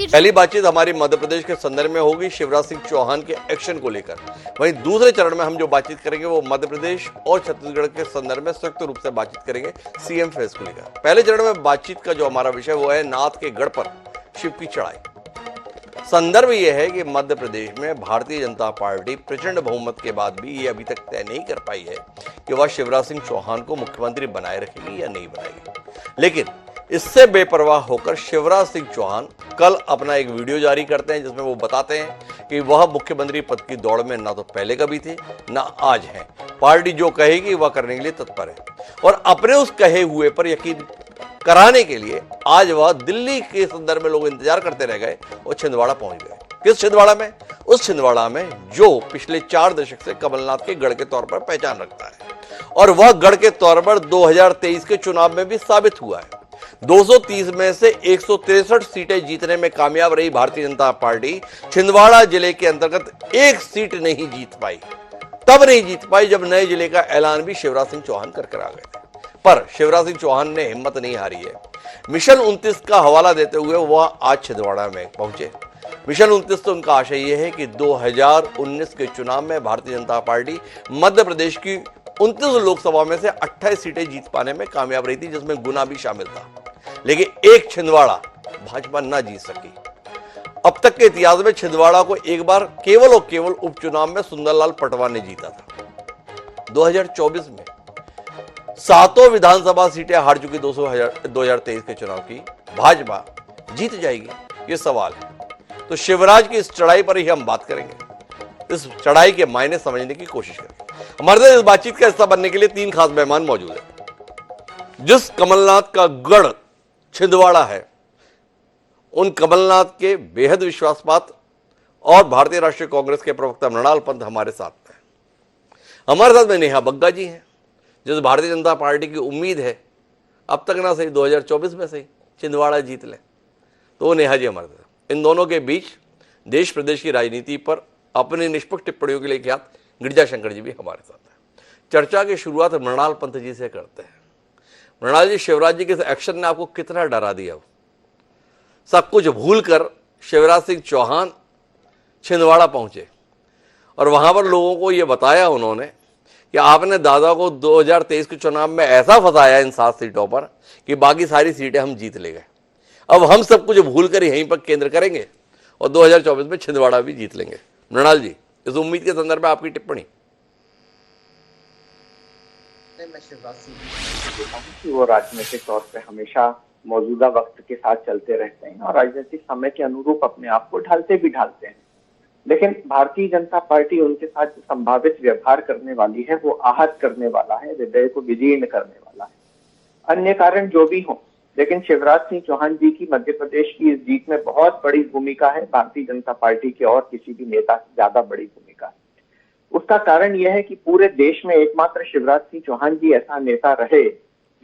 पहली बातचीत हमारी मध्य प्रदेश के संदर्भ में होगी शिवराज सिंह चौहान के एक्शन को लेकर। वहीं दूसरे चरण में हम जो बातचीत करेंगे वो मध्य प्रदेश और छत्तीसगढ़ के संदर्भ में संयुक्त रूप से बातचीत करेंगे सीएम फेस को लेकर। पहले चरण में बातचीत का जो हमारा विषय वो है नाथ के गढ़ पर शिव की चढ़ाई। संदर्भ यह है कि मध्य प्रदेश में भारतीय जनता पार्टी प्रचंड बहुमत के बाद भी ये अभी तक तय नहीं कर पाई है कि वह शिवराज सिंह चौहान को मुख्यमंत्री बनाए रखेगी या नहीं बनाएगी। लेकिन इससे बेपरवाह होकर शिवराज सिंह चौहान कल अपना एक वीडियो जारी करते हैं जिसमें वो बताते हैं कि वह मुख्यमंत्री पद की दौड़ में ना तो पहले कभी थे ना आज हैं। पार्टी जो कहेगी वह करने के लिए तत्पर है और अपने उस कहे हुए पर यकीन कराने के लिए आज वह दिल्ली के संदर्भ में लोग इंतजार करते रह गए और छिंदवाड़ा पहुंच गए। किस छिंदवाड़ा में? उस छिंदवाड़ा में जो पिछले 4 दशक से कमलनाथ के गढ़ के तौर पर पहचान रखता है और वह गढ़ के तौर पर 2023 के चुनाव में भी साबित हुआ है। 230 में से 163 सीटें जीतने में कामयाब रही भारतीय जनता पार्टी छिंदवाड़ा जिले के अंतर्गत एक सीट नहीं जीत पाई। तब नहीं जीत पाई जब नए जिले का ऐलान भी शिवराज सिंह चौहान कर आ गए थे। पर शिवराज सिंह चौहान ने हिम्मत नहीं हारी है। मिशन 29 का हवाला देते हुए वह आज छिंदवाड़ा में पहुंचे। मिशन 29 तो उनका आशय यह है कि 2019 के चुनाव में भारतीय जनता पार्टी मध्य प्रदेश की 29 लोकसभा में से 28 सीटें जीत पाने में कामयाब रही थी, जिसमें गुना भी शामिल था। लेकिन एक छिंदवाड़ा भाजपा ना जीत सकी। अब तक के इतिहास में छिंदवाड़ा को एक बार केवल और केवल उपचुनाव में सुंदरलाल पटवा ने जीता था। 2024 में 7 विधानसभा सीटें हार चुकी 2023 के चुनाव की भाजपा जीत जाएगी, ये सवाल है। तो शिवराज की इस चढ़ाई पर ही हम बात करेंगे, इस चढ़ाई के मायने समझने की कोशिश करेंगे। हमारे साथ इस बातचीत का हिस्सा बनने के लिए 3 खास मेहमान मौजूद हैं। जिस कमलनाथ का गढ़ छिंदवाड़ा है, उन कमलनाथ के बेहद विश्वासपात और भारतीय राष्ट्रीय कांग्रेस के प्रवक्ता मृणाल पंत हमारे साथ हैं। हमारे साथ में नेहा बग्गा जी हैं, जिस भारतीय जनता पार्टी की उम्मीद है अब तक ना सही 2024 में सही छिंदवाड़ा जीत लें, तो वो नेहा जी हमारे साथ। इन दोनों के बीच देश प्रदेश की राजनीति पर अपनी निष्पक्ष टिप्पणियों के लिए ख्यात गिरिजा शंकर जी भी हमारे साथ हैं। चर्चा की शुरुआत मृणाल पंत जी से करते हैं। मृणाल जी, शिवराज जी के एक्शन ने आपको कितना डरा दिया? सब कुछ भूलकर शिवराज सिंह चौहान छिंदवाड़ा पहुंचे और वहां पर लोगों को यह बताया उन्होंने कि आपने दादा को 2023 के चुनाव में ऐसा फंसाया इन 7 सीटों पर कि बाकी सारी सीटें हम जीत ले गए। अब हम सब कुछ भूलकर यहीं पर केंद्र करेंगे और 2024 में छिंदवाड़ा भी जीत लेंगे। मृणाल जी, इस उम्मीद के संदर्भ में आपकी टिप्पणी। मैं शिवराज सिंह जी देखता हूँ कि वो राजनीतिक तौर पे हमेशा मौजूदा वक्त के साथ चलते रहते हैं और राजनीतिक समय के अनुरूप अपने आप को ढालते हैं। लेकिन भारतीय जनता पार्टी उनके साथ जो संभावित व्यवहार करने वाली है वो आहत करने वाला है, हृदय को विदीर्ण करने वाला है। अन्य कारण जो भी हो, लेकिन शिवराज सिंह चौहान जी की मध्य प्रदेश की इस जीत में बहुत बड़ी भूमिका है। भारतीय जनता पार्टी के और किसी भी नेता से ज्यादा बड़ी भूमिका है। उसका कारण यह है कि पूरे देश में एकमात्र शिवराज सिंह चौहान जी ऐसा नेता रहे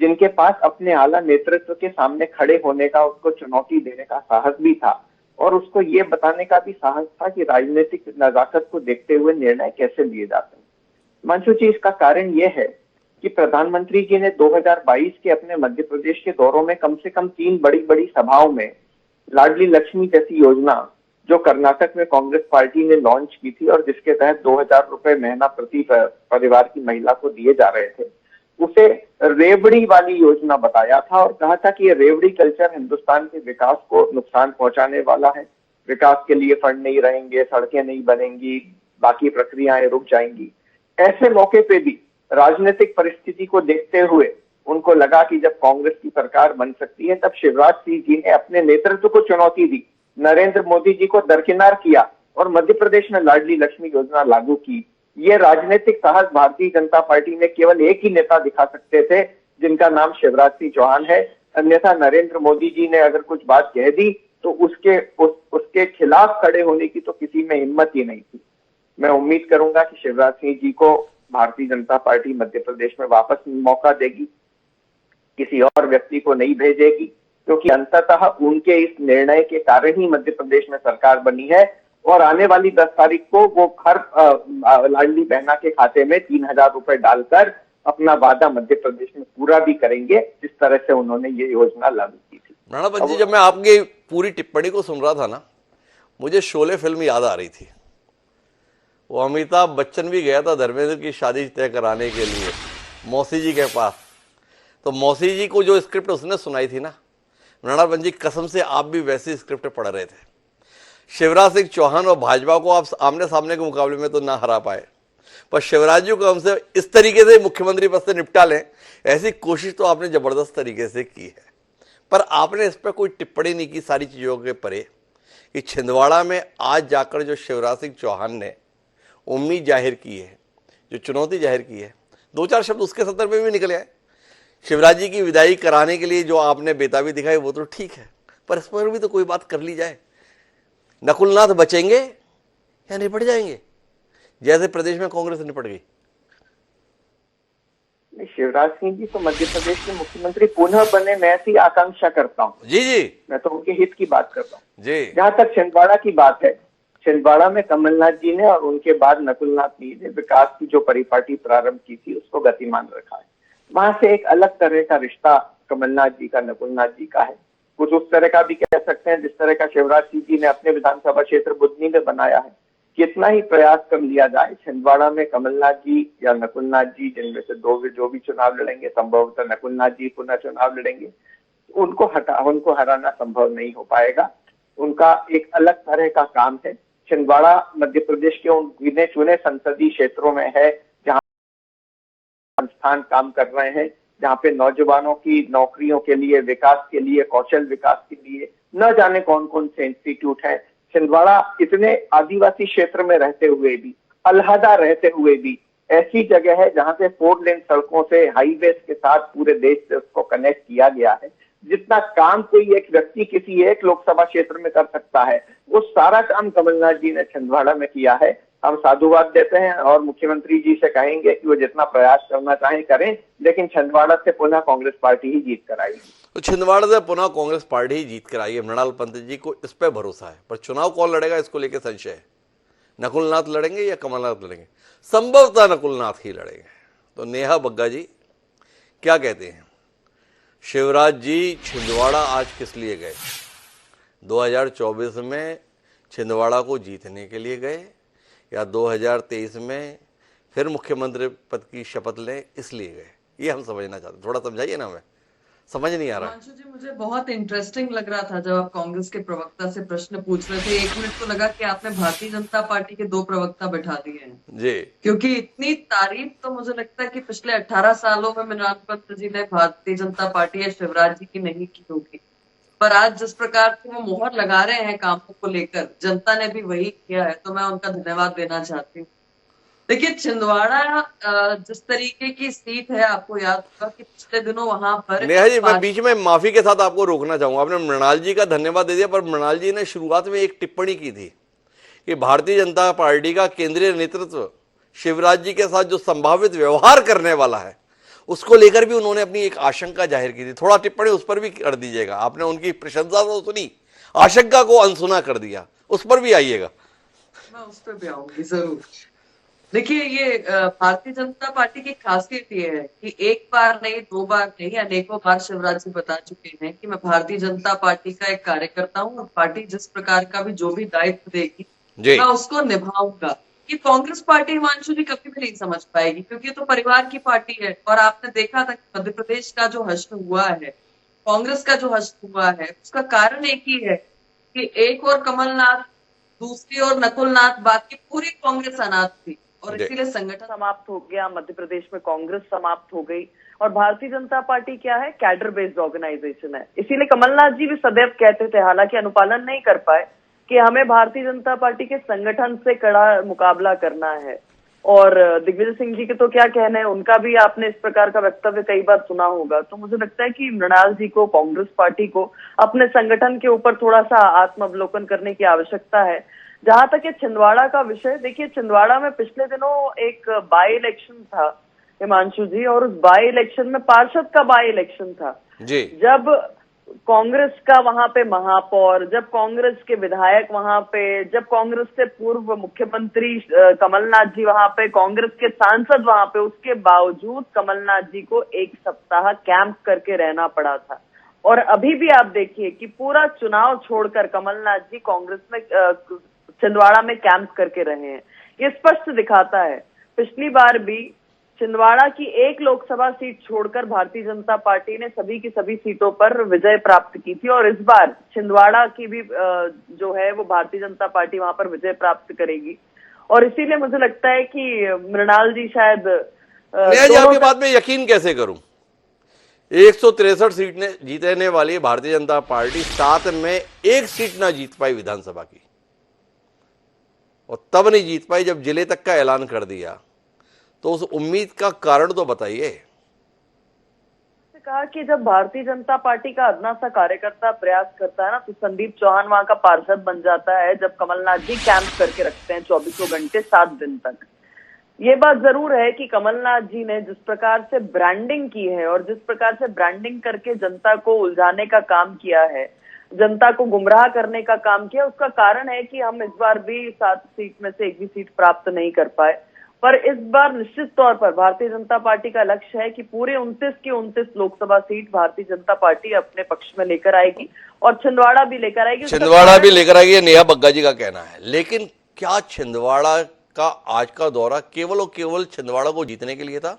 जिनके पास अपने आला नेतृत्व के सामने खड़े होने का, उसको चुनौती देने का साहस भी था और उसको ये बताने का भी साहस था कि राजनीतिक नजाकत को देखते हुए निर्णय कैसे लिए जाते हैं। मंशु जी, इसका कारण यह है कि प्रधानमंत्री जी ने 2022 के अपने मध्य प्रदेश के दौरों में कम से कम 3 बड़ी सभाओं में लाडली लक्ष्मी जैसी योजना जो कर्नाटक में कांग्रेस पार्टी ने लॉन्च की थी और जिसके तहत 2000 रुपए महीना प्रति परिवार की महिला को दिए जा रहे थे, उसे रेवड़ी वाली योजना बताया था और कहा था कि ये रेवड़ी कल्चर हिंदुस्तान के विकास को नुकसान पहुंचाने वाला है। विकास के लिए फंड नहीं रहेंगे, सड़कें नहीं बनेंगी, बाकी प्रक्रियाएं रुक जाएंगी। ऐसे मौके पे भी राजनीतिक परिस्थिति को देखते हुए उनको लगा कि जब कांग्रेस की सरकार बन सकती है तब शिवराज सिंह जी ने अपने नेतृत्व को चुनौती दी, नरेंद्र मोदी जी को दरकिनार किया और मध्य प्रदेश में लाडली लक्ष्मी योजना लागू की। ये राजनीतिक साहस भारतीय जनता पार्टी में केवल एक ही नेता दिखा सकते थे जिनका नाम शिवराज सिंह चौहान है। अन्यथा नरेंद्र मोदी जी ने अगर कुछ बात कह दी तो उसके खिलाफ खड़े होने की तो किसी में हिम्मत ही नहीं थी। मैं उम्मीद करूंगा कि शिवराज सिंह जी को भारतीय जनता पार्टी मध्य प्रदेश में वापस मौका देगी, किसी और व्यक्ति को नहीं भेजेगी, क्योंकि अंततः उनके इस निर्णय के कारण ही मध्य प्रदेश में सरकार बनी है और आने वाली 10 तारीख को वो हर लाडली बहना के खाते में 3000 रुपए डालकर अपना वादा मध्य प्रदेश में पूरा भी करेंगे, जिस तरह से उन्होंने ये योजना लागू की थी। मृणाल जी, जब मैं आपकी पूरी टिप्पणी को सुन रहा था ना, मुझे शोले फिल्म याद आ रही थी। वो अमिताभ बच्चन भी गया था धर्मेंद्र की शादी तय कराने के लिए मौसी जी के पास। तो मौसी जी को जो स्क्रिप्ट उसने सुनाई थी ना, मृणाल जी कसम से आप भी वैसी स्क्रिप्ट पढ़ रहे थे। शिवराज सिंह चौहान और भाजपा को आप आमने सामने के मुकाबले में तो ना हरा पाए, पर शिवराज जी को हमसे इस तरीके से मुख्यमंत्री पद से निपटा लें, ऐसी कोशिश तो आपने जबरदस्त तरीके से की है। पर आपने इस पर कोई टिप्पणी नहीं की सारी चीज़ों के परे कि छिंदवाड़ा में आज जाकर जो शिवराज सिंह चौहान ने उम्मीद जाहिर की है, जो चुनौती जाहिर की है, दो चार शब्द उसके संदर्भ में भी निकले आए। शिवराज जी की विदाई कराने के लिए जो आपने बेताबी दिखाई वो तो ठीक है, पर इस पर भी तो कोई बात कर ली जाए। नकुलनाथ बचेंगे या निपट जाएंगे जैसे प्रदेश में कांग्रेस निपट गई? शिवराज सिंह जी तो मध्य प्रदेश के मुख्यमंत्री पुनः बने, मैं ऐसी आकांक्षा करता हूँ। जी जी, मैं तो उनके हित की बात करता हूँ जी। जहां तक छिंदवाड़ा की बात है, छिंदवाड़ा में कमलनाथ जी ने और उनके बाद नकुलनाथ जी ने विकास की जो परिपाटी प्रारंभ की थी उसको गतिमान रखा है। वहां से एक अलग तरह का रिश्ता कमलनाथ जी का नकुलनाथ जी का है, कुछ उस तरह का भी कह सकते हैं जिस तरह का शिवराज सिंह जी ने अपने विधानसभा क्षेत्र बुधनी में बनाया है। कितना ही प्रयास कर लिया जाए, छिंदवाड़ा में कमलनाथ जी या नकुलनाथ जी, जिनमें से दो जो भी चुनाव लड़ेंगे, संभवतः नकुलनाथ जी पुनः चुनाव लड़ेंगे, उनको हराना संभव नहीं हो पाएगा। उनका एक अलग तरह का काम है। छिंदवाड़ा मध्य प्रदेश के उन गिने चुने संसदीय क्षेत्रों में है जहां संस्थान काम कर रहे हैं, जहां पे नौजवानों की नौकरियों के लिए, विकास के लिए, कौशल विकास के लिए न जाने कौन कौन से इंस्टीट्यूट हैं। छिंदवाड़ा इतने आदिवासी क्षेत्र में रहते हुए भी, अलहदा रहते हुए भी ऐसी जगह है जहां से 4 लेन सड़कों से, हाईवेज के साथ पूरे देश से उसको कनेक्ट किया गया है। जितना काम कोई एक व्यक्ति किसी एक लोकसभा क्षेत्र में कर सकता है, वो सारा काम कमलनाथ जी ने छिंदवाड़ा में किया है। हम साधुवाद देते हैं और मुख्यमंत्री जी से कहेंगे कि वो जितना प्रयास करना चाहें करें, लेकिन छिंदवाड़ा से पुनः कांग्रेस पार्टी ही जीत कर आएगी। तो छिंदवाड़ा से पुनः कांग्रेस पार्टी ही जीत कर आई है। मृणाल पंत जी को इस पर भरोसा है, पर चुनाव कौन लड़ेगा इसको लेकर संशय है। नकुलनाथ लड़ेंगे या कमलनाथ लड़ेंगे? संभवतः नकुलनाथ ही लड़ेंगे। तो नेहा बग्गा जी क्या कहते हैं? शिवराज जी छिंदवाड़ा आज किस लिए गए? 2024 में छिंदवाड़ा को जीतने के लिए गए या 2023 में फिर मुख्यमंत्री पद की शपथ लें इसलिए गए? ये हम समझना चाहते हैं, थोड़ा समझाइए ना, हमें समझ नहीं आ रहा। हिमांशु जी, मुझे बहुत इंटरेस्टिंग लग रहा था जब आप कांग्रेस के प्रवक्ता से प्रश्न पूछ रहे थे। 1 मिनट तो लगा कि आपने भारतीय जनता पार्टी के 2 प्रवक्ता बैठा दिए हैं जी, क्योंकि इतनी तारीफ तो मुझे लगता है कि पिछले 18 सालों में मृणाल पंत जी ने भारतीय जनता पार्टी या शिवराज जी की नहीं की होगी। पर आज जिस प्रकार से वो मोहर लगा रहे हैं कामों को लेकर, जनता ने भी वही किया है, तो मैं उनका धन्यवाद देना चाहती हूँ। देखिए, छिंदवाड़ा जिस तरीके की सीट है, आपको याद होगा कि पिछले दिनों वहां पर नेहा जी, मैं बीच में माफी के साथ आपको रोकना चाहूंगा। आपने मृणाल जी का धन्यवाद दे दिया, पर मृणाल जी ने शुरुआत में एक टिप्पणी की थी कि भारतीय जनता पार्टी का केंद्रीय नेतृत्व शिवराज जी के साथ जो संभावित व्यवहार करने वाला है उसको लेकर भी उन्होंने अपनी एक आशंका जाहिर की थी। थोड़ा टिप्पणी उस पर भी कर दीजिएगा। आपने उनकी प्रशंसा तो सुनी, आशंका को अनसुना कर दिया, उस पर भी आइएगा। मैं उस पर भी आऊंगी जरूर। देखिए, ये भारतीय जनता पार्टी की खासियत ये है कि एक बार नहीं, 2 बार नहीं, अनेकों बार शिवराज जी बता चुके हैं कि मैं भारतीय जनता पार्टी का एक कार्यकर्ता हूँ और पार्टी जिस प्रकार का भी जो भी दायित्व देगी मैं उसको निभाऊंगा। ये कांग्रेस पार्टी हिमांशु जी कभी भी नहीं समझ पाएगी क्योंकि ये तो परिवार की पार्टी है। और आपने देखा था कि मध्य प्रदेश का जो हश्र हुआ है, कांग्रेस का जो हश्र हुआ है, उसका कारण एक ही है कि एक और कमलनाथ, दूसरी ओर नकुलनाथ, बाकी पूरी कांग्रेस अनाथ थी और इसीलिए संगठन समाप्त हो गया। मध्य प्रदेश में कांग्रेस समाप्त हो गई और भारतीय जनता पार्टी क्या है, कैडर बेस्ड ऑर्गेनाइजेशन है। इसीलिए कमलनाथ जी भी सदैव कहते थे, हालांकि अनुपालन नहीं कर पाए, कि हमें भारतीय जनता पार्टी के संगठन से कड़ा मुकाबला करना है। और दिग्विजय सिंह जी के तो क्या कहने हैं, उनका भी आपने इस प्रकार का वक्तव्य कई बार सुना होगा। तो मुझे लगता है कि मृणाल जी को, कांग्रेस पार्टी को अपने संगठन के ऊपर थोड़ा सा आत्मावलोकन करने की आवश्यकता है। जहां तक ये छिंदवाड़ा का विषय, देखिए छिंदवाड़ा में पिछले दिनों एक बाई इलेक्शन था हिमांशु जी, और उस बाई इलेक्शन में पार्षद का बाई इलेक्शन था जी। जब कांग्रेस का वहां पे महापौर, जब कांग्रेस के विधायक वहां पे, जब कांग्रेस से पूर्व मुख्यमंत्री कमलनाथ जी वहां पे, कांग्रेस के सांसद वहां पे, उसके बावजूद कमलनाथ जी को 1 सप्ताह कैंप करके रहना पड़ा था। और अभी भी आप देखिए कि पूरा चुनाव छोड़कर कमलनाथ जी कांग्रेस में छिंदवाड़ा में कैंप करके रहे हैं। ये स्पष्ट दिखाता है, पिछली बार भी छिंदवाड़ा की एक लोकसभा सीट छोड़कर भारतीय जनता पार्टी ने सभी की सभी सीटों पर विजय प्राप्त की थी, और इस बार छिंदवाड़ा की भी जो है वो भारतीय जनता पार्टी वहां पर विजय प्राप्त करेगी। और इसीलिए मुझे लगता है कि मृणाल जी शायद मैं जी आपकी बात में यकीन कैसे करूं? 163 सीट ने जीतने वाली भारतीय जनता पार्टी 7 में एक सीट ना जीत पाई विधानसभा की, और तब नहीं जीत पाई जब जिले तक का ऐलान कर दिया। तो उस उम्मीद का कारण तो बताइए। कहा कि जब भारतीय जनता पार्टी का अदना सा कार्यकर्ता प्रयास करता है ना, तो संदीप चौहान वहां का पार्षद बन जाता है, जब कमलनाथ जी कैंप करके रखते हैं 24 घंटे 7 दिन तक। ये बात जरूर है कि कमलनाथ जी ने जिस प्रकार से ब्रांडिंग की है और जिस प्रकार से ब्रांडिंग करके जनता को उलझाने का काम किया है, जनता को गुमराह करने का काम किया, उसका कारण है कि हम इस बार भी 7 सीट में से एक भी सीट प्राप्त नहीं कर पाए। पर इस बार निश्चित तौर पर भारतीय जनता पार्टी का लक्ष्य है कि पूरे 29 की 29 लोकसभा सीट भारतीय जनता पार्टी अपने पक्ष में लेकर आएगी, और छिंदवाड़ा भी लेकर आएगी। छिंदवाड़ा भी लेकर आएगी, नेहा बग्गा जी का कहना है। लेकिन क्या छिंदवाड़ा का आज का दौरा केवल और केवल छिंदवाड़ा को जीतने के लिए था,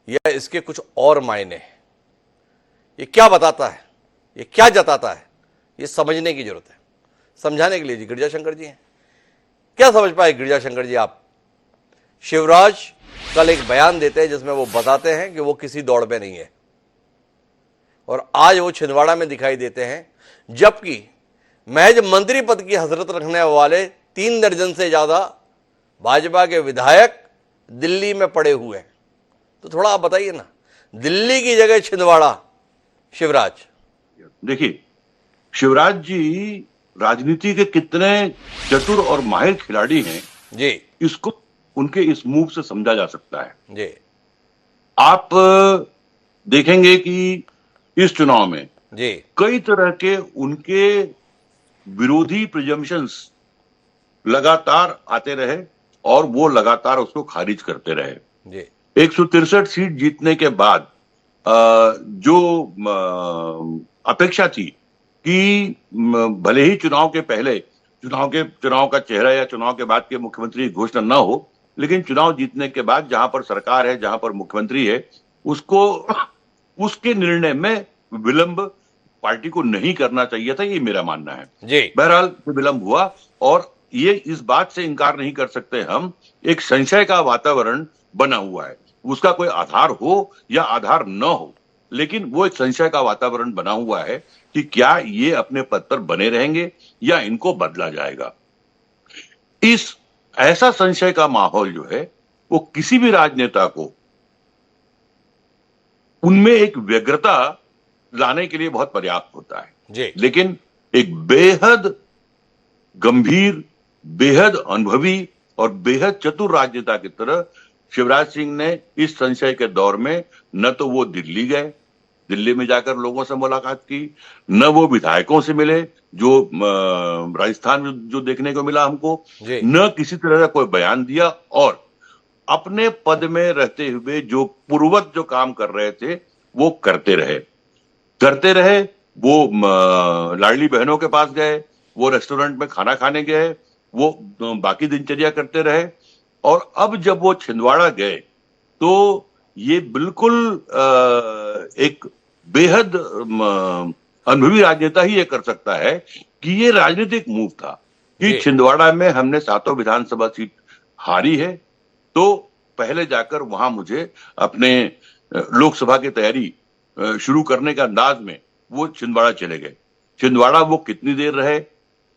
या इसके कुछ और मायने हैं? ये क्या बताता है, ये क्या जताता है, ये समझने की जरूरत है। समझाने के लिए जी गिरिजा शंकर जी हैं। क्या समझ पाए गिरिजा शंकर जी आप? शिवराज कल एक बयान देते हैं जिसमें वो बताते हैं कि वो किसी दौड़ में नहीं है, और आज वो छिंदवाड़ा में दिखाई देते हैं, जबकि महज मंत्री पद की हसरत रखने वाले 3 दर्जन से ज्यादा भाजपा के विधायक दिल्ली में पड़े हुए हैं। तो थोड़ा आप बताइए ना, दिल्ली की जगह छिंदवाड़ा शिवराज। देखिए, शिवराज जी राजनीति के कितने चतुर और माहिर खिलाड़ी हैं जी, इसको उनके इस मूव से समझा जा सकता है जी। आप देखेंगे कि इस चुनाव में जी कई तरह के उनके विरोधी प्रिजम्पशंस लगातार आते रहे, और वो लगातार उसको खारिज करते रहे। जी 163 सीट जीतने के बाद जो अपेक्षा थी कि भले ही चुनाव के पहले चुनाव का चेहरा या चुनाव के बाद के मुख्यमंत्री घोषणा न हो, लेकिन चुनाव जीतने के बाद जहां पर सरकार है, जहां पर मुख्यमंत्री है, उसके निर्णय में विलंब पार्टी को नहीं करना चाहिए था, ये मेरा मानना है जी। बहरहाल विलंब हुआ, और ये इस बात से इनकार नहीं कर सकते हम, एक संशय का वातावरण बना हुआ है। उसका कोई आधार हो या आधार न हो, लेकिन वो एक संशय का वातावरण बना हुआ है कि क्या ये अपने पद पर बने रहेंगे या इनको बदला जाएगा। इस ऐसा संशय का माहौल जो है वो किसी भी राजनेता को उनमें एक व्यग्रता लाने के लिए बहुत पर्याप्त होता है जी। लेकिन एक बेहद गंभीर, बेहद अनुभवी और बेहद चतुर राजनेता की तरह शिवराज सिंह ने इस संशय के दौर में न तो वो दिल्ली गए, दिल्ली में जाकर लोगों से मुलाकात की, न वो विधायकों से मिले जो राजस्थान में जो देखने को मिला हमको, न किसी तरह का कोई बयान दिया, और अपने पद में रहते हुए जो पूर्ववत जो काम कर रहे थे वो करते रहे। वो लाडली बहनों के पास गए, वो रेस्टोरेंट में खाना खाने गए, वो बाकी दिनचर्या करते रहे। और अब जब वो छिंदवाड़ा गए तो ये बिल्कुल एक बेहद अनुभवी राजनेता ही ये कर सकता है कि ये राजनीतिक मूव था कि छिंदवाड़ा में हमने 7 विधानसभा सीट हारी है, तो पहले जाकर वहां मुझे अपने लोकसभा की तैयारी शुरू करने का अंदाज में वो छिंदवाड़ा चले गए। छिंदवाड़ा वो कितनी देर रहे,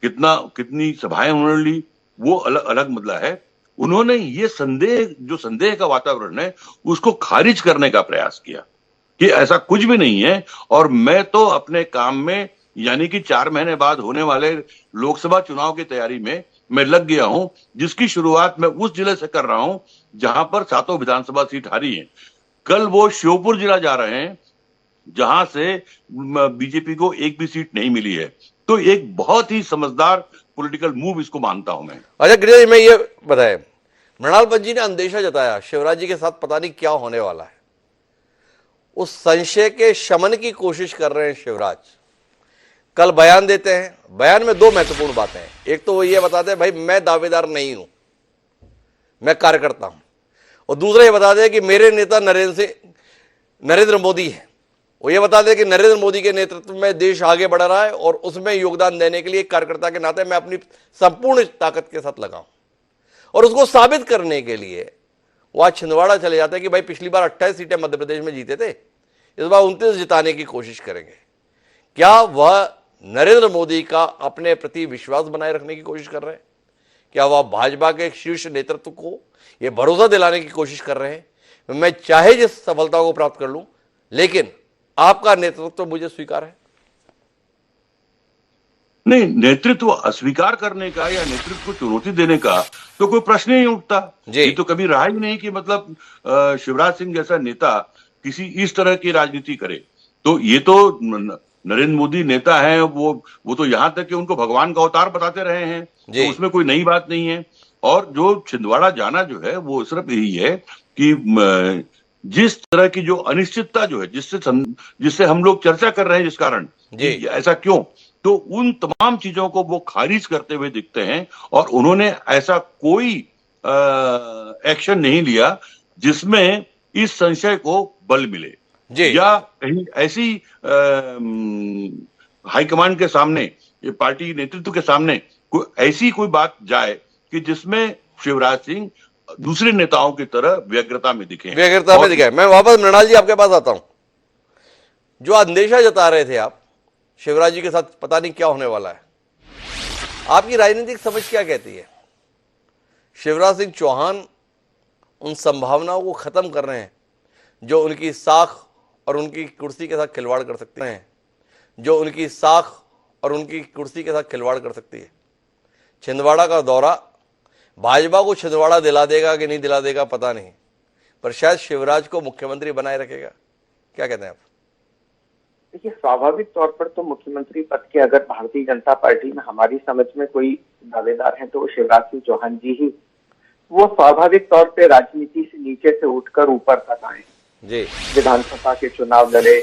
कितनी सभाएं उन्होंने ली, वो अलग मुद्दा है। उन्होंने ये संदेह का वातावरण है उसको खारिज करने का प्रयास किया कि ऐसा कुछ भी नहीं है, और मैं तो अपने काम में, यानी कि 4 महीने बाद होने वाले लोकसभा चुनाव की तैयारी में मैं लग गया हूं, जिसकी शुरुआत मैं उस जिले से कर रहा हूं जहां पर 7 विधानसभा सीट हारी है। कल वो श्योपुर जिला जा रहे हैं जहां से बीजेपी को एक भी सीट नहीं मिली है। तो एक बहुत ही समझदार पॉलिटिकल मूव इसको मानता हूं मैं। अच्छा गिरिजा, मैं ये बताए, मृणाल पंत जी ने अंदेशा जताया शिवराज जी के साथ पता नहीं क्या होने वाला है, उस संशय के शमन की कोशिश कर रहे हैं शिवराज। कल बयान देते हैं, बयान में दो महत्वपूर्ण बातें हैं। एक तो वो ये बताते हैं भाई मैं दावेदार नहीं हूं, मैं कार्यकर्ता हूं, और दूसरा ये बताते हैं कि मेरे नेता नरेंद्र मोदी है। वो ये बताते हैं कि नरेंद्र मोदी के नेतृत्व में देश आगे बढ़ रहा है और उसमें योगदान देने के लिए एक कार्यकर्ता के नाते मैं अपनी संपूर्ण ताकत के साथ लगाऊं। और उसको साबित करने के लिए वो आज छिंदवाड़ा चले जाते हैं कि भाई पिछली बार 28 सीटें मध्य प्रदेश में जीते थे, इस बार 29 जिताने की कोशिश करेंगे। क्या वह नरेंद्र मोदी का अपने प्रति विश्वास बनाए रखने की कोशिश कर रहे हैं? क्या वह भाजपा के शीर्ष नेतृत्व को यह भरोसा दिलाने की कोशिश कर रहे हैं मैं चाहे जिस सफलता को प्राप्त कर लूं, लेकिन आपका नेतृत्व मुझे स्वीकार है? नहीं, नेतृत्व अस्वीकार करने का या नेतृत्व को चुनौती देने का तो कोई प्रश्न ही नहीं उठता। ये तो कभी रहा ही नहीं कि मतलब शिवराज सिंह जैसा नेता किसी इस तरह की राजनीति करे। तो ये तो नरेंद्र मोदी नेता है, वो तो यहां तक कि उनको भगवान का अवतार बताते रहे हैं, तो उसमें कोई नई बात नहीं है। और जो छिंदवाड़ा जाना जो है वो सिर्फ यही है कि जिस तरह की जो अनिश्चितता जो है जिससे हम लोग चर्चा कर रहे हैं, जिस कारण ऐसा क्यों, तो उन तमाम चीजों को वो खारिज करते हुए दिखते हैं। और उन्होंने ऐसा कोई एक्शन नहीं लिया जिसमें इस संशय को बल मिले या कहीं ऐसी हाईकमान के सामने, पार्टी नेतृत्व के सामने ऐसी कोई बात जाए कि जिसमें शिवराज सिंह दूसरे नेताओं की तरह व्यग्रता में दिखे। मैं वापस मृणाल जी आपके पास आता हूं। जो अंदेशा जता रहे थे आप शिवराज जी के साथ पता नहीं क्या होने वाला है, आपकी राजनीतिक समझ क्या कहती है? शिवराज सिंह चौहान उन संभावनाओं को खत्म कर रहे हैं जो उनकी साख और उनकी कुर्सी के साथ खिलवाड़ कर सकते हैं, जो उनकी साख और उनकी कुर्सी के साथ खिलवाड़ कर सकती है। छिंदवाड़ा का दौरा भाजपा को छिंदवाड़ा दिला देगा कि नहीं दिला देगा पता नहीं, पर शायद शिवराज को मुख्यमंत्री बनाए रखेगा। क्या कहते हैं आप? देखिए, स्वाभाविक तौर पर तो मुख्यमंत्री पद के अगर भारतीय जनता पार्टी में हमारी समझ में कोई दावेदार है तो वो शिवराज सिंह चौहान जी ही। वो स्वाभाविक तौर पे राजनीति से नीचे से उठकर ऊपर तक आए जी, विधानसभा के चुनाव लड़े,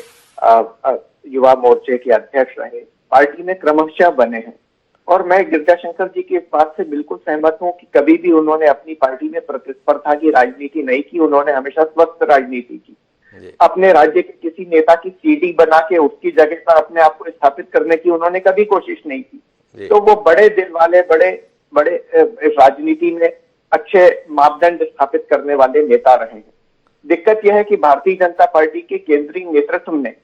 युवा मोर्चे के अध्यक्ष रहे, पार्टी में क्रमशः बने हैं। और मैं गिरजाशंकर जी की इस बात से बिल्कुल सहमत हूं कि कभी भी उन्होंने अपनी पार्टी में प्रतिस्पर्धा की राजनीति नहीं की, उन्होंने हमेशा स्वस्थ राजनीति की। अपने राज्य के किसी नेता की सीडी बना के उसकी जगह पर अपने आप को स्थापित करने की उन्होंने कभी कोशिश नहीं की। तो वो बड़े दिल वाले, बड़े राजनीति में अच्छे मापदंड स्थापित करने वाले नेता रहे हैं। दिक्कत यह है कि भारतीय जनता पार्टी के केंद्रीय नेतृत्व ने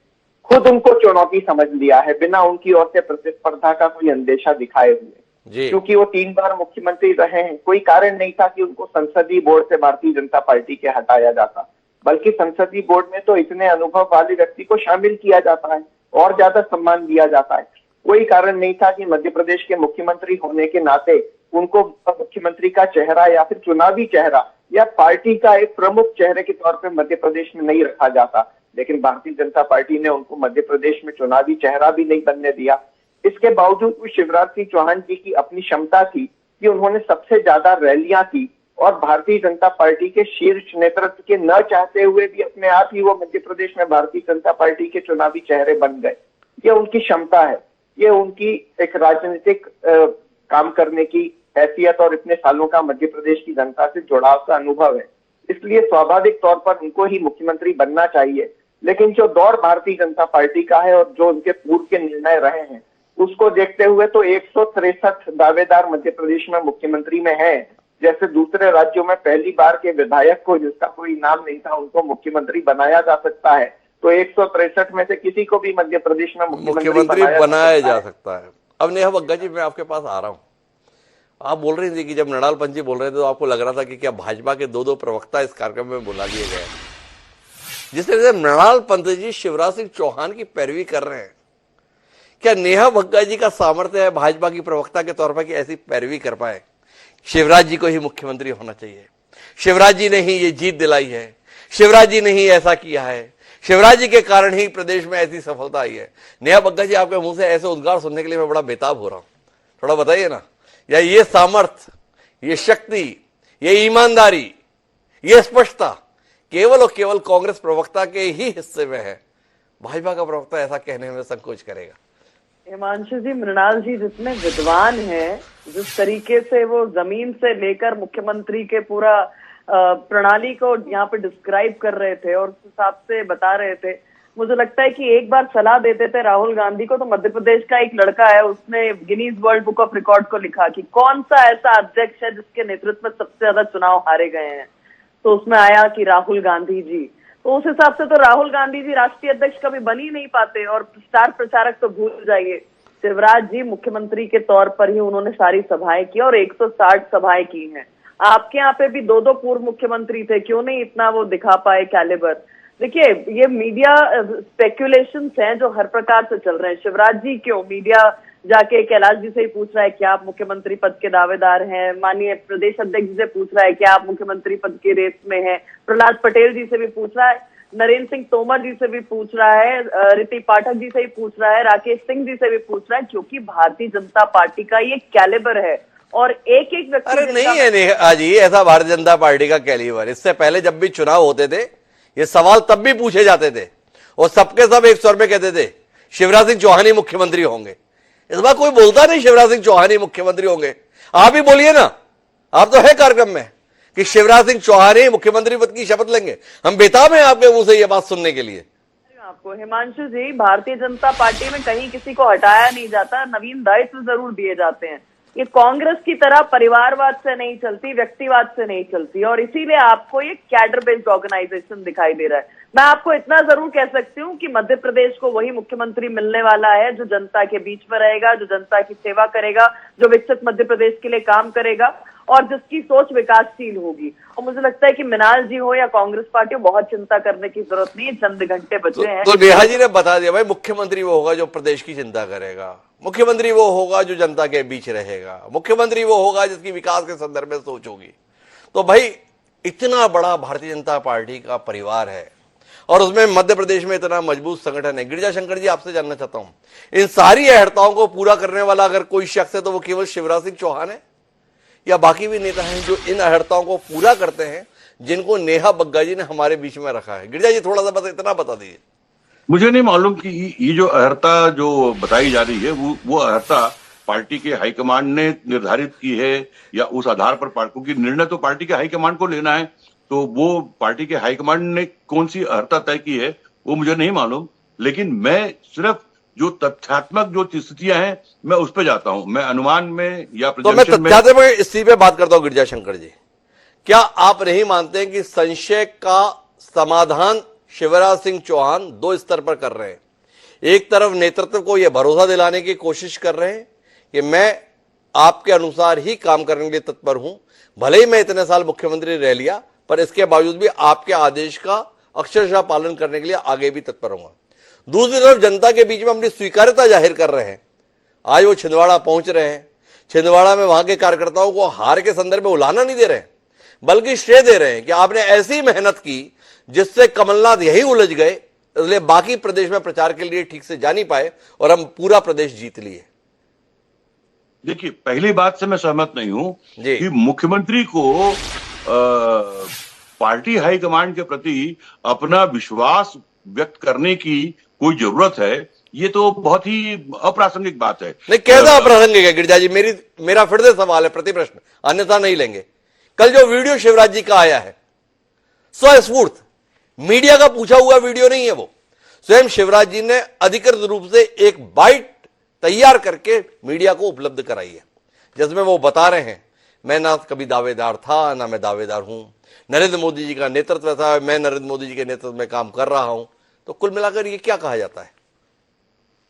खुद उनको चुनौती समझ लिया है, बिना उनकी ओर से प्रतिस्पर्धा का कोई अंदेशा दिखाए हुए। क्योंकि वो 3 बार मुख्यमंत्री रहे हैं, कोई कारण नहीं था कि उनको संसदीय बोर्ड से भारतीय जनता पार्टी के हटाया जाता, बल्कि संसदीय बोर्ड में तो इतने अनुभव वाले व्यक्ति को शामिल किया जाता है और ज्यादा सम्मान दिया जाता है। कोई कारण नहीं था कि मध्य प्रदेश के मुख्यमंत्री होने के नाते उनको मुख्यमंत्री का चेहरा या फिर चुनावी चेहरा या पार्टी का एक प्रमुख चेहरे के तौर पर मध्य प्रदेश में नहीं रखा जाता। लेकिन भारतीय जनता पार्टी ने उनको मध्य प्रदेश में चुनावी चेहरा भी नहीं बनने दिया। इसके बावजूद शिवराज सिंह चौहान जी की अपनी क्षमता थी कि उन्होंने सबसे ज्यादा रैलियां की और भारतीय जनता पार्टी के शीर्ष नेतृत्व के न चाहते हुए भी अपने आप ही वो मध्य प्रदेश में भारतीय जनता पार्टी के चुनावी चेहरे बन गए। ये उनकी क्षमता है, ये उनकी एक राजनीतिक काम करने की हैसियत और इतने सालों का मध्य प्रदेश की जनता से जुड़ाव का अनुभव है। इसलिए स्वाभाविक तौर पर उनको ही मुख्यमंत्री बनना चाहिए। लेकिन जो दौर भारतीय जनता पार्टी का है और जो उनके पूर्व के निर्णय रहे हैं, उसको देखते हुए तो 163 दावेदार मध्य प्रदेश में मुख्यमंत्री में है। जैसे दूसरे राज्यों में पहली बार के विधायक को, जिसका कोई नाम नहीं था, उनको मुख्यमंत्री बनाया जा सकता है, तो 163 में से किसी को भी मध्य प्रदेश में मुख्यमंत्री बनाया जा सकता है। अब नेहा बग्गा जी, मैं आपके पास आ रहा हूं। आप बोल रही थी कि जब मृणाल पंत जी बोल रहे थे तो आपको लग रहा था कि क्या भाजपा के 2 प्रवक्ता इस कार्यक्रम में बुला लिए गए। जिस तरह से मृणाल पंत जी शिवराज सिंह चौहान की पैरवी कर रहे हैं, क्या नेहा बग्गा जी का सामर्थ्य है भाजपा की प्रवक्ता के तौर पर कि ऐसी पैरवी कर पाए? शिवराज जी को ही मुख्यमंत्री होना चाहिए, शिवराज जी ने ही ये जीत दिलाई है, शिवराज जी ने ही ऐसा किया है, शिवराज जी के कारण ही प्रदेश में ऐसी सफलता आई है। नेहा बग्गा जी, आपके मुंह से ऐसे उद्गार सुनने के लिए मैं बड़ा बेताब हो रहा हूं। थोड़ा बताइए ना, या ये सामर्थ्य, ये शक्ति, ये ईमानदारी, ये स्पष्टता केवल और केवल कांग्रेस प्रवक्ता के ही हिस्से में है। भाजपा का प्रवक्ता ऐसा कहने में संकोच करेगा। हिमांशु जी, मृणाल जी जितने विद्वान हैं, जिस तरीके से वो जमीन से लेकर मुख्यमंत्री के पूरा प्रणाली को यहाँ पे डिस्क्राइब कर रहे थे और उस हिसाब से बता रहे थे, मुझे लगता है कि एक बार सलाह देते थे राहुल गांधी को। तो मध्य प्रदेश का एक लड़का है, उसने Guinness world book of record को लिखा कि कौन सा ऐसा अध्यक्ष है जिसके नेतृत्व में सबसे ज्यादा चुनाव हारे गए हैं, तो उसमें आया कि राहुल गांधी जी। तो उस हिसाब से तो राहुल गांधी जी राष्ट्रीय अध्यक्ष कभी बन ही नहीं पाते, और स्टार प्रचारक तो भूल जाइए। शिवराज जी मुख्यमंत्री के तौर पर ही उन्होंने सारी सभाएं की और 160 सभाएं की हैं। आपके यहाँ पे भी दो पूर्व मुख्यमंत्री थे, क्यों नहीं इतना वो दिखा पाए कैलिबर। देखिए, ये मीडिया स्पेक्यूलेशंस हैं जो हर प्रकार से चल रहे हैं। शिवराज जी क्यों मीडिया जाके कैलाश जी से ही पूछ रहा है कि आप मुख्यमंत्री पद के दावेदार हैं, माननीय प्रदेश अध्यक्ष जी से पूछ रहा है कि आप मुख्यमंत्री पद की रेस में हैं, प्रहलाद पटेल जी से भी पूछ रहा है, नरेंद्र सिंह तोमर जी से भी पूछ रहा है, ऋति पाठक जी से भी पूछ रहा है, राकेश सिंह जी से भी पूछ रहा है, क्योंकि भारतीय जनता पार्टी का ये कैलिबर है। और एक एक व्यक्ति, अरे नहीं है नेहा जी ऐसा भारतीय जनता पार्टी का कैलिबर। इससे पहले जब भी चुनाव होते थे ये सवाल तब भी पूछे जाते थे और सबके सब एक स्वर में कहते थे शिवराज सिंह चौहान ही मुख्यमंत्री होंगे। इस बार कोई बोलता नहीं शिवराज सिंह चौहान ही मुख्यमंत्री होंगे। आप ही बोलिए ना, आप तो है कार्यक्रम में कि शिवराज सिंह चौहान ही मुख्यमंत्री पद की शपथ लेंगे। हम बेताब हैं आपके मुंह से यह बात सुनने के लिए। आपको हिमांशु जी, भारतीय जनता पार्टी में कहीं किसी को हटाया नहीं जाता, नवीन दायित्व जरूर दिए जाते हैं। ये कांग्रेस की तरह परिवारवाद से नहीं चलती, व्यक्तिवाद से नहीं चलती, और इसीलिए आपको ये कैडर बेस्ड ऑर्गेनाइजेशन दिखाई दे रहा है। मैं आपको इतना जरूर कह सकती हूँ कि मध्य प्रदेश को वही मुख्यमंत्री मिलने वाला है जो जनता के बीच में रहेगा, जो जनता की सेवा करेगा, जो विकसित मध्य प्रदेश के लिए काम करेगा और जिसकी सोच विकासशील होगी। और मुझे लगता है कि मृणाल जी हो या कांग्रेस पार्टी हो, बहुत चिंता करने की जरूरत नहीं है, चंद घंटे बचे हैं। तो नेहा जी ने बता दिया भाई, मुख्यमंत्री वो होगा जो प्रदेश की चिंता करेगा, मुख्यमंत्री वो होगा जो जनता के बीच रहेगा, मुख्यमंत्री वो होगा जिसकी विकास के संदर्भ में सोच होगी। तो भाई इतना बड़ा भारतीय जनता पार्टी का परिवार है और उसमें मध्य प्रदेश में इतना मजबूत संगठन है। गिरिजा शंकर जी, आपसे जानना चाहता हूं, इन सारी अहर्ताओं को पूरा करने वाला अगर कोई शख्स है तो वो केवल शिवराज सिंह चौहान है या बाकी भी नेता हैं जो इन अहर्ताओं को पूरा करते हैं, जिनको नेहा बग्गा जी ने हमारे बीच में रखा है? गिरिजा जी थोड़ा सा बस इतना बता दीजिए। मुझे नहीं मालूम कि ये जो अहर्ता जो बताई जा रही है वो अहर्ता पार्टी के हाईकमांड ने निर्धारित की है या उस आधार पर क्योंकि निर्णय तो पार्टी के हाईकमांड को लेना है, तो वो पार्टी के हाईकमांड ने कौन सी अहर्ता तय की है वो मुझे नहीं मालूम। लेकिन मैं सिर्फ जो तथ्यात्मक जो स्थितियां हैं मैं उस पर जाता हूं, मैं अनुमान में या तो मैं तथ्यात्मक इसी पे बात करता हूं। गिरिजा शंकर जी, क्या आप नहीं मानते हैं कि संशय का समाधान शिवराज सिंह चौहान दो स्तर पर कर रहे हैं? एक तरफ नेतृत्व को यह भरोसा दिलाने की कोशिश कर रहे हैं कि मैं आपके अनुसार ही काम करने के लिए तत्पर हूं, भले ही मैं इतने साल मुख्यमंत्री रह लिया पर इसके बावजूद भी आपके आदेश का अक्षरशः पालन करने के लिए आगे भी तत्पर हूंगा। दूसरी तरफ जनता के बीच में अपनी स्वीकार्यता जाहिर कर रहे हैं। आज वो छिंदवाड़ा पहुंच रहे हैं, छिंदवाड़ा में वहां के कार्यकर्ताओं को हार के संदर्भ में उलाहना नहीं दे रहे हैं, बल्कि श्रेय दे रहे हैं कि आपने ऐसी मेहनत की जिससे कमलनाथ यही उलझ गए, इसलिए बाकी प्रदेश में प्रचार के लिए ठीक से जा नहीं पाए और हम पूरा प्रदेश जीत लिए। देखिए, पहली बात से मैं सहमत नहीं हूं कि मुख्यमंत्री को पार्टी हाईकमांड के प्रति अपना विश्वास व्यक्त करने की कोई जरूरत है। ये तो बहुत ही अप्रासंगिक बात है। नहीं, कैसा अप्रासंगिक है गिरिजा जी? मेरा फिर से सवाल है, प्रति प्रश्न, अन्यथा नहीं लेंगे। कल जो वीडियो शिवराज जी का आया है स्वस्फूर्त मीडिया का पूछा हुआ वीडियो नहीं है, वो स्वयं शिवराज जी ने अधिकृत रूप से एक बाइट तैयार करके मीडिया को उपलब्ध कराई है, जिसमें वो बता रहे हैं मैं ना कभी दावेदार था ना मैं दावेदार हूं, नरेंद्र मोदी जी का नेतृत्व था, मैं नरेंद्र मोदी जी के नेतृत्व में काम कर रहा हूं। तो कुल मिलाकर ये क्या कहा जाता है?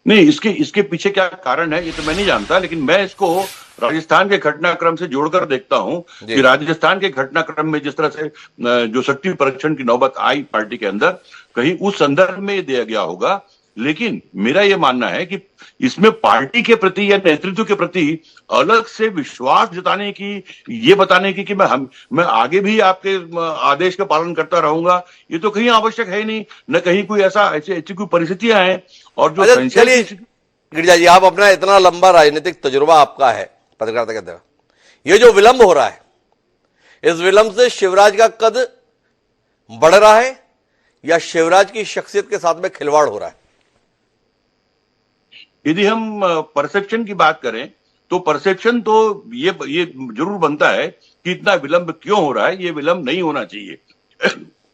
नहीं, इसके पीछे क्या कारण है ये तो मैं नहीं जानता, लेकिन मैं इसको राजस्थान के घटनाक्रम से जोड़कर देखता हूं कि राजस्थान के घटनाक्रम में जिस तरह से जो शक्ति परीक्षण की नौबत आई पार्टी के अंदर, कहीं उस संदर्भ में दिया गया होगा। लेकिन मेरा यह मानना है कि इसमें पार्टी के प्रति या नेतृत्व के प्रति अलग से विश्वास जताने की, ये बताने की कि मैं आगे भी आपके आदेश का पालन करता रहूंगा, ये तो कहीं आवश्यक है ही नहीं, न कहीं कोई ऐसी कोई परिस्थितियां हैं। और जो चलिए गिरिजा जी, आप अपना इतना लंबा राजनीतिक तजुर्बा आपका है पत्रकारिता के अंदर, ये जो विलंब हो रहा है, इस विलंब से शिवराज का कद बढ़ रहा है या शिवराज की शख्सियत के साथ में खिलवाड़ हो रहा है? यदि हम परसेप्शन की बात करें तो परसेप्शन तो ये जरूर बनता है कि इतना विलंब क्यों हो रहा है, ये विलंब नहीं होना चाहिए।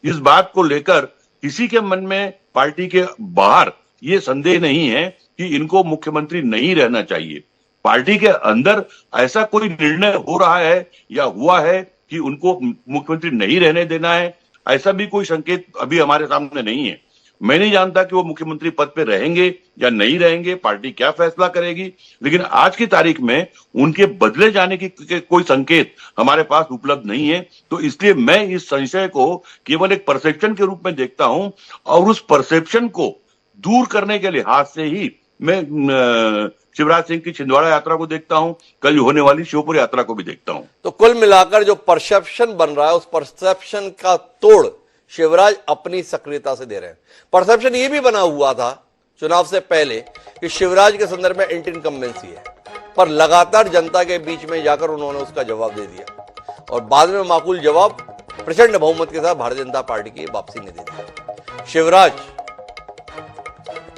इस बात को लेकर किसी के मन में पार्टी के बाहर ये संदेह नहीं है कि इनको मुख्यमंत्री नहीं रहना चाहिए। पार्टी के अंदर ऐसा कोई निर्णय हो रहा है या हुआ है कि उनको मुख्यमंत्री नहीं रहने देना है, ऐसा भी कोई संकेत अभी हमारे सामने नहीं है। मैं नहीं जानता कि वो मुख्यमंत्री पद पे रहेंगे या नहीं रहेंगे, पार्टी क्या फैसला करेगी, लेकिन आज की तारीख में उनके बदले जाने की कोई संकेत हमारे पास उपलब्ध नहीं है। तो इसलिए मैं इस संशय को केवल एक परसेप्शन के रूप में देखता हूं और उस परसेप्शन को दूर करने के लिहाज से ही मैं शिवराज सिंह की छिंदवाड़ा यात्रा को देखता हूं, कल होने वाली श्योपुर यात्रा को भी देखता हूं। तो कुल मिलाकर जो परसेप्शन बन रहा है, उस परसेप्शन का तोड़ शिवराज अपनी सक्रियता से दे रहे हैं। परसेप्शन ये भी बना हुआ था चुनाव से पहले कि शिवराज के संदर्भ में एंटी इनकम्बेंसी है, पर लगातार जनता के बीच में जाकर उन्होंने उसका जवाब दे दिया और बाद में माकूल जवाब प्रचंड बहुमत के साथ भारतीय जनता पार्टी की वापसी ने दे दिया। शिवराज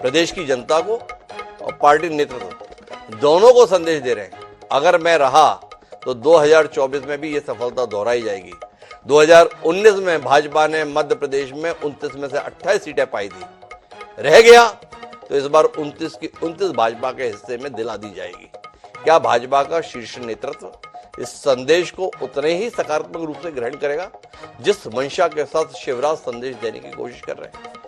प्रदेश की जनता को और पार्टी नेतृत्व दोनों को संदेश दे रहे हैं, अगर मैं रहा तो 2024 में भी यह सफलता दोहराई जाएगी। 2019 में भाजपा ने मध्य प्रदेश में 29 में से 28 सीटें पाई थी, रह गया तो इस बार 29 की 29 भाजपा के हिस्से में दिला दी जाएगी। क्या भाजपा का शीर्ष नेतृत्व इस संदेश को उतने ही सकारात्मक रूप से ग्रहण करेगा जिस मंशा के साथ शिवराज संदेश देने की कोशिश कर रहे हैं?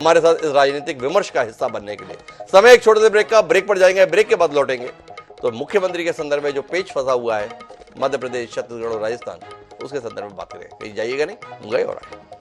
हमारे साथ इस राजनीतिक विमर्श का हिस्सा बनने के लिए समय एक छोटे से ब्रेक का, ब्रेक पर जाएंगे, ब्रेक के बाद लौटेंगे तो मुख्यमंत्री के संदर्भ में जो पेच फंसा हुआ है मध्य प्रदेश, छत्तीसगढ़ और राजस्थान, उसके संदर्भ में बात करें। कहीं जाइएगा नहीं, गए और आए।